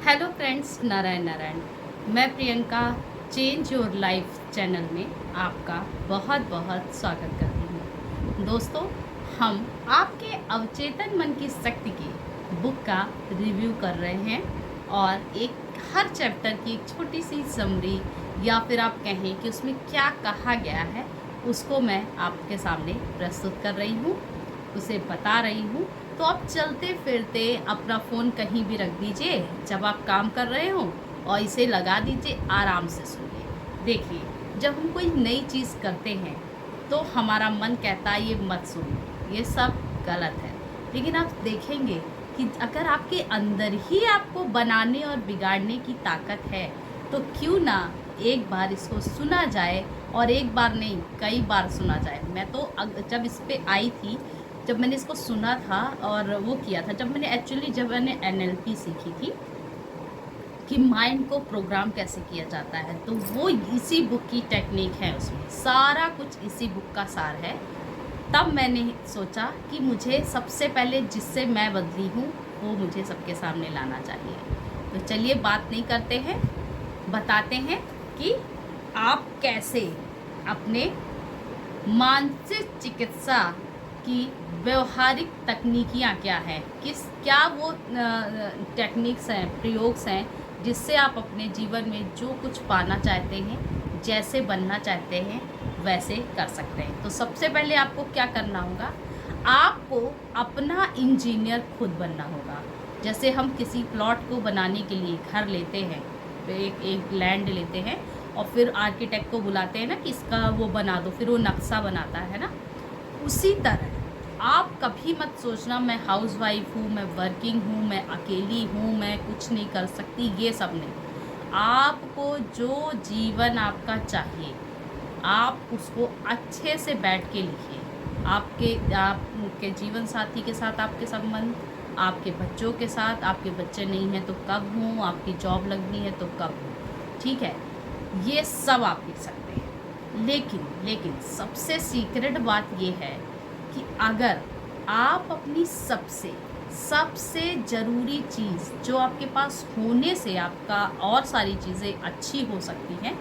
Hello friends, Narayan Narayan. मैं Priyanka change your life channel में आपका बहुत बहुत स्वागत करती हूँ। दोस्तों, हम आपके अवचेतन मन की शक्ति की बुक का रिव्यू कर रहे हैं और हर चैप्टर की एक छोटी सी समरी या फिर आप कहें कि उसमें क्या कहा गया है, उसको मैं आपके सामने प्रस्तुत कर रही हूँ, उसे बता रही हूँ। तो आप चलते फिरते अपना फ़ोन कहीं भी रख दीजिए जब आप काम कर रहे हो और इसे लगा दीजिए, आराम से सुनिए। देखिए, जब हम कोई नई चीज़ करते हैं तो हमारा मन कहता है ये मत सुनो, ये सब गलत है। लेकिन आप देखेंगे कि अगर आपके अंदर ही आपको बनाने और बिगाड़ने की ताकत है तो क्यों ना एक बार इसको सुना जाए, और एक बार नहीं कई बार सुना जाए। मैं तो जब इस पे आई थी, जब मैंने इसको सुना था और वो किया था, जब मैंने एनएलपी सीखी थी कि माइंड को प्रोग्राम कैसे किया जाता है, तो वो इसी बुक की टेक्निक है, उसमें सारा कुछ इसी बुक का सार है। तब मैंने सोचा कि मुझे सबसे पहले जिससे मैं बदली हूँ वो मुझे सबके सामने लाना चाहिए। तो चलिए बात नहीं करते हैं, बताते हैं कि आप कैसे अपने मानसिक चिकित्सा की व्यवहारिक तकनीकियाँ क्या हैं, क्या वो टेक्निक्स हैं, प्रयोग्स हैं जिससे आप अपने जीवन में जो कुछ पाना चाहते हैं, जैसे बनना चाहते हैं, वैसे कर सकते हैं। तो सबसे पहले आपको क्या करना होगा, आपको अपना इंजीनियर खुद बनना होगा। जैसे हम किसी प्लॉट को बनाने के लिए घर लेते हैं, एक लैंड लेते हैं और फिर आर्किटेक्ट को बुलाते हैं ना कि इसका वो बना दो, फिर वो नक्शा बनाता है ना। उसी तरह आप कभी मत सोचना मैं हाउस वाइफ हूँ, मैं वर्किंग हूँ, मैं अकेली हूँ, मैं कुछ नहीं कर सकती, ये सब नहीं। आपको जो जीवन आपका चाहिए, आप उसको अच्छे से बैठ के लिखिए। आपके जीवन साथी के साथ आपके संबंध, आपके बच्चों के साथ, आपके बच्चे नहीं हैं तो कब हों, आपकी जॉब लगनी है तो कब हो, ठीक है, ये सब आप लिख सकते हैं। लेकिन सबसे सीक्रेट बात ये है कि अगर आप अपनी सबसे ज़रूरी चीज़ जो आपके पास होने से आपका और सारी चीज़ें अच्छी हो सकती हैं,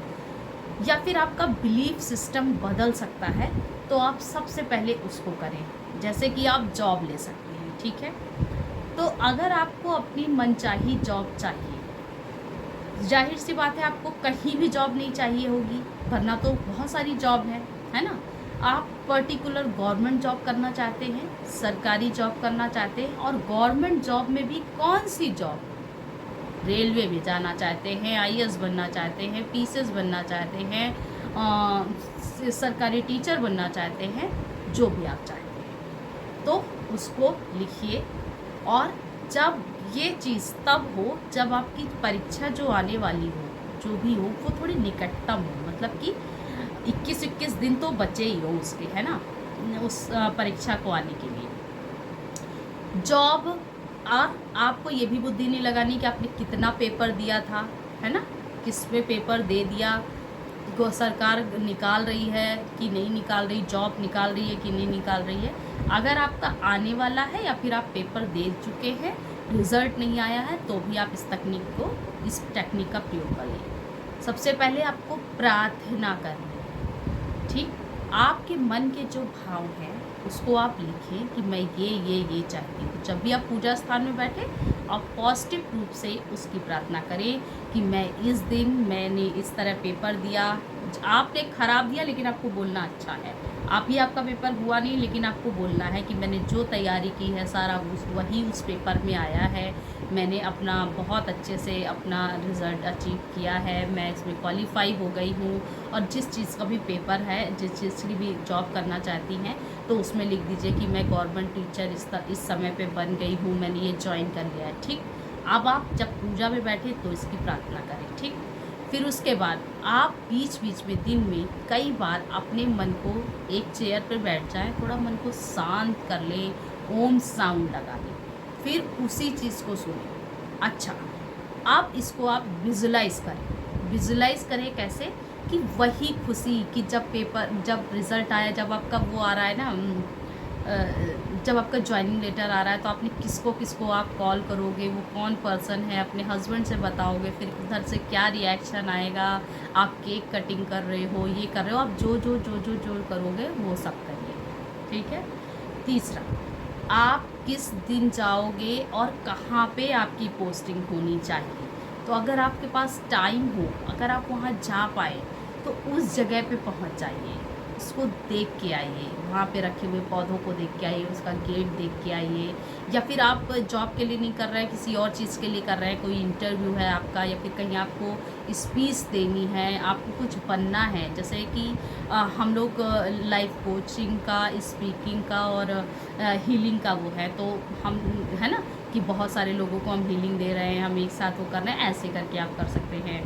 या फिर आपका बिलीफ सिस्टम बदल सकता है, तो आप सबसे पहले उसको करें। जैसे कि आप जॉब ले सकते हैं, ठीक है। तो अगर आपको अपनी मनचाही जॉब चाहिए, जाहिर सी बात है आपको कहीं भी जॉब नहीं चाहिए होगी, वरना तो बहुत सारी जॉब है ना। आप पर्टिकुलर गवर्नमेंट जॉब करना चाहते हैं, सरकारी जॉब करना चाहते हैं, और गवर्नमेंट जॉब में भी कौन सी जॉब, रेलवे में जाना चाहते हैं, आईएएस बनना चाहते हैं, पीसीएस बनना चाहते हैं, सरकारी टीचर बनना चाहते हैं, जो भी आप चाहते हैं तो उसको लिखिए। और जब ये चीज़ तब हो जब आपकी परीक्षा जो आने वाली हो, जो भी हो, वो थोड़ी निकटतम हो, मतलब कि 21 दिन तो बचे ही हो उसके, है ना, उस परीक्षा को आने के लिए। जॉब, और आपको ये भी बुद्धि नहीं लगानी कि आपने कितना पेपर दिया था, है ना, किस पे पेपर दे दिया, सरकार निकाल रही है कि नहीं निकाल रही, जॉब निकाल रही है कि नहीं निकाल रही है। अगर आपका आने वाला है या फिर आप पेपर दे चुके हैं, रिज़ल्ट नहीं आया है, तो भी आप इस टेक्निक का प्रयोग करिए। सबसे पहले आपको प्रार्थना करनी है, ठीक। आपके मन के जो भाव हैं उसको आप लिखें कि मैं ये चाहती हूँ। जब भी आप पूजा स्थान में बैठे, आप पॉजिटिव रूप से उसकी प्रार्थना करें कि मैं इस दिन मैंने इस तरह पेपर दिया। आपने ख़राब दिया लेकिन आपको बोलना अच्छा है, आपका पेपर हुआ नहीं लेकिन आपको बोलना है कि मैंने जो तैयारी की है सारा वही उस पेपर में आया है, मैंने अपना बहुत अच्छे से अपना रिज़ल्ट अचीव किया है, मैं इसमें क्वालिफाई हो गई हूँ। और जिस चीज़ का भी पेपर है, जिस चीज़ की भी जॉब करना चाहती हैं, तो उसमें लिख दीजिए कि मैं गवर्नमेंट टीचर इस समय पे बन गई हूँ, मैंने ये जॉइन कर लिया है, ठीक। अब आप जब पूजा में बैठे तो इसकी प्रार्थना करें, ठीक। फिर उसके बाद आप बीच बीच में दिन में कई बार अपने मन को एक चेयर पर बैठ जाएं, थोड़ा मन को शांत कर लें, ओम साउंड लगा लें, फिर उसी चीज़ को सुनें। अच्छा, आप इसको आप विजुलाइज़ करें कैसे, कि वही खुशी कि जब रिज़ल्ट आया, जब आपका वो आ रहा है ना, जब आपका जॉइनिंग लेटर आ रहा है तो आपने किसको किसको आप कॉल करोगे, वो कौन पर्सन है, अपने हस्बैंड से बताओगे, फिर उधर से क्या रिएक्शन आएगा, आप केक कटिंग कर रहे हो, ये कर रहे हो, आप जो करोगे वो सब करिए, ठीक है। तीसरा, आप किस दिन जाओगे और कहाँ पे आपकी पोस्टिंग होनी चाहिए। तो अगर आपके पास टाइम हो, अगर आप वहाँ जा पाए तो उस जगह पे पहुँच जाइए, उसको देख के आइए, वहाँ पे रखे हुए पौधों को देख के आइए, उसका गेट देख के आइए। या फिर आप जॉब के लिए नहीं कर रहे हैं, किसी और चीज़ के लिए कर रहे हैं, कोई इंटरव्यू है आपका, या फिर कहीं आपको स्पीच देनी है, आपको कुछ बनना है, जैसे कि हम लोग लाइफ कोचिंग का, स्पीकिंग का और हीलिंग का वो है, तो हम है ना कि बहुत सारे लोगों को हम हीलिंग दे रहे हैं, हम एक साथ वो कर रहे हैं, ऐसे करके आप कर सकते हैं।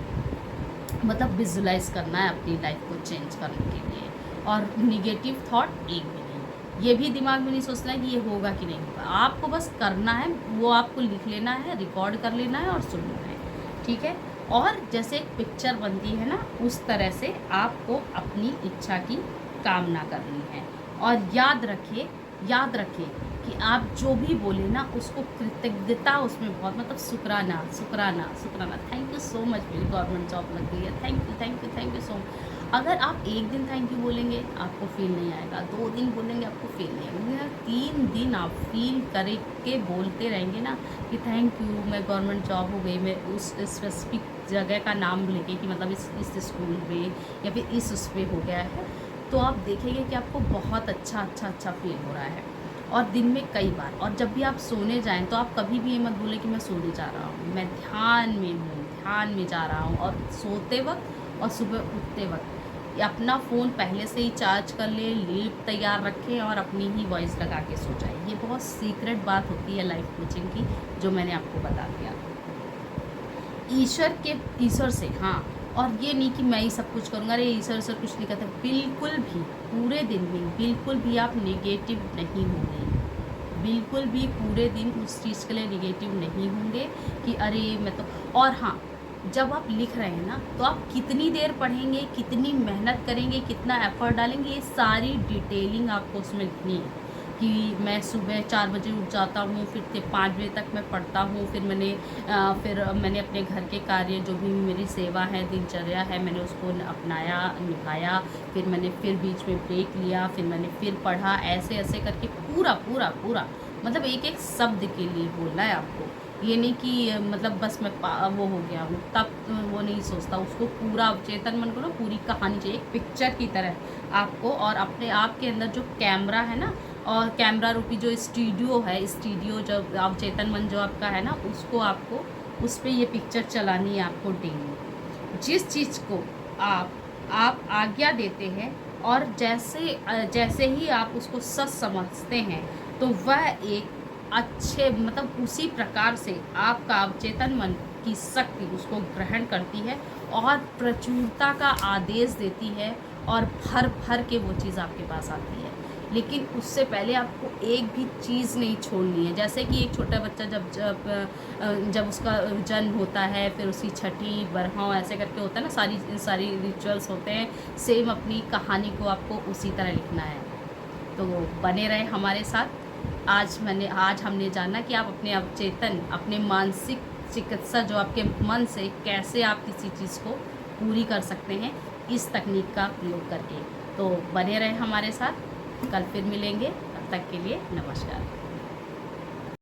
मतलब विजुलाइज करना है अपनी लाइफ को चेंज करने के लिए। और निगेटिव थॉट एक भी नहीं, ये भी दिमाग में नहीं सोचना है कि ये होगा कि नहीं होगा, आपको बस करना है, वो आपको लिख लेना है, रिकॉर्ड कर लेना है और सुनना है, ठीक है। और जैसे एक पिक्चर बनती है ना, उस तरह से आपको अपनी इच्छा की कामना करनी है। और याद रखें कि आप जो भी बोले ना, उसको कृतज्ञता उसमें बहुत, मतलब शुक्राना शुक्राना शुक्राना, थैंक यू सो मच, मेरी गवर्नमेंट जॉब लग गई है, थैंक यू सो मच। अगर आप एक दिन थैंक यू बोलेंगे आपको फील नहीं आएगा, 2 दिन बोलेंगे आपको फील नहीं आएगा, 3 दिन आप फील करके बोलते रहेंगे ना कि थैंक यू, मैं गवर्नमेंट जॉब हो गई, मैं उस स्पेसिफिक जगह का नाम लेके कि मतलब इस स्कूल में या फिर इस उस पे हो गया है, तो आप देखेंगे कि आपको बहुत अच्छा फील हो रहा है। और दिन में कई बार, और जब भी आप सोने जाएं तो आप कभी भी ये मत बोले कि मैं सोने जा रहा हूँ, मैं ध्यान में हूँ, ध्यान में जा रहा हूँ। और सोते वक्त और सुबह उठते वक्त अपना फ़ोन पहले से ही चार्ज कर ले, लीड तैयार रखें और अपनी ही वॉइस लगा के सो जाए। ये बहुत सीक्रेट बात होती है लाइफ कोचिंग की, जो मैंने आपको बता दिया। ईश्वर से, हाँ। और ये नहीं कि मैं ही सब कुछ करूँगा, अरे ईश्वर सर कुछ नहीं कहते, बिल्कुल भी पूरे दिन में बिल्कुल भी आप नेगेटिव नहीं होंगे, बिल्कुल भी पूरे दिन उस चीज़ के लिए नेगेटिव नहीं होंगे कि अरे मैं तो। और हाँ, जब आप लिख रहे हैं ना, तो आप कितनी देर पढ़ेंगे, कितनी मेहनत करेंगे, कितना एफर्ट डालेंगे, ये सारी डिटेलिंग आपको उसमें लिखनी है। कि मैं सुबह 4 बजे उठ जाता हूँ, फिर 5 बजे तक मैं पढ़ता हूँ, फिर मैंने अपने घर के कार्य, जो भी मेरी सेवा है, दिनचर्या है, मैंने उसको अपनाया, निभाया, फिर मैंने बीच में ब्रेक लिया, फिर मैंने पढ़ा, ऐसे ऐसे करके पूरा मतलब एक एक शब्द के लिए बोलना है आपको। ये नहीं कि मतलब बस मैं वो हो गया हूँ, तब वो नहीं सोचता, उसको पूरा अवचेतन मन को ना पूरी कहानी चाहिए, एक पिक्चर की तरह आपको। और अपने आप के अंदर जो कैमरा है ना, और कैमरा रूपी जो स्टूडियो है, स्टूडियो जो अवचेतन मन जो आपका है ना, उसको आपको उस पर ये पिक्चर चलानी है आपको डेली। जिस चीज़ को आप आज्ञा देते हैं और जैसे ही आप उसको सच समझते हैं, तो वह एक अच्छे, मतलब उसी प्रकार से आपका अवचेतन मन की शक्ति उसको ग्रहण करती है और प्रचुरता का आदेश देती है, और भर के वो चीज़ आपके पास आती है। लेकिन उससे पहले आपको एक भी चीज़ नहीं छोड़नी है। जैसे कि एक छोटा बच्चा जब उसका जन्म होता है, फिर उसकी छठी बरहं ऐसे करके होता है ना, सारी रिचुअल्स होते हैं, सेम अपनी कहानी को आपको उसी तरह लिखना है। तो बने रहे हमारे साथ। आज हमने जाना कि आप अपने अवचेतन, अपने मानसिक चिकित्सा जो आपके मन से, कैसे आप किसी चीज़ को पूरी कर सकते हैं इस तकनीक का प्रयोग करके। तो बने रहे हमारे साथ, कल फिर मिलेंगे, तब तक के लिए नमस्कार।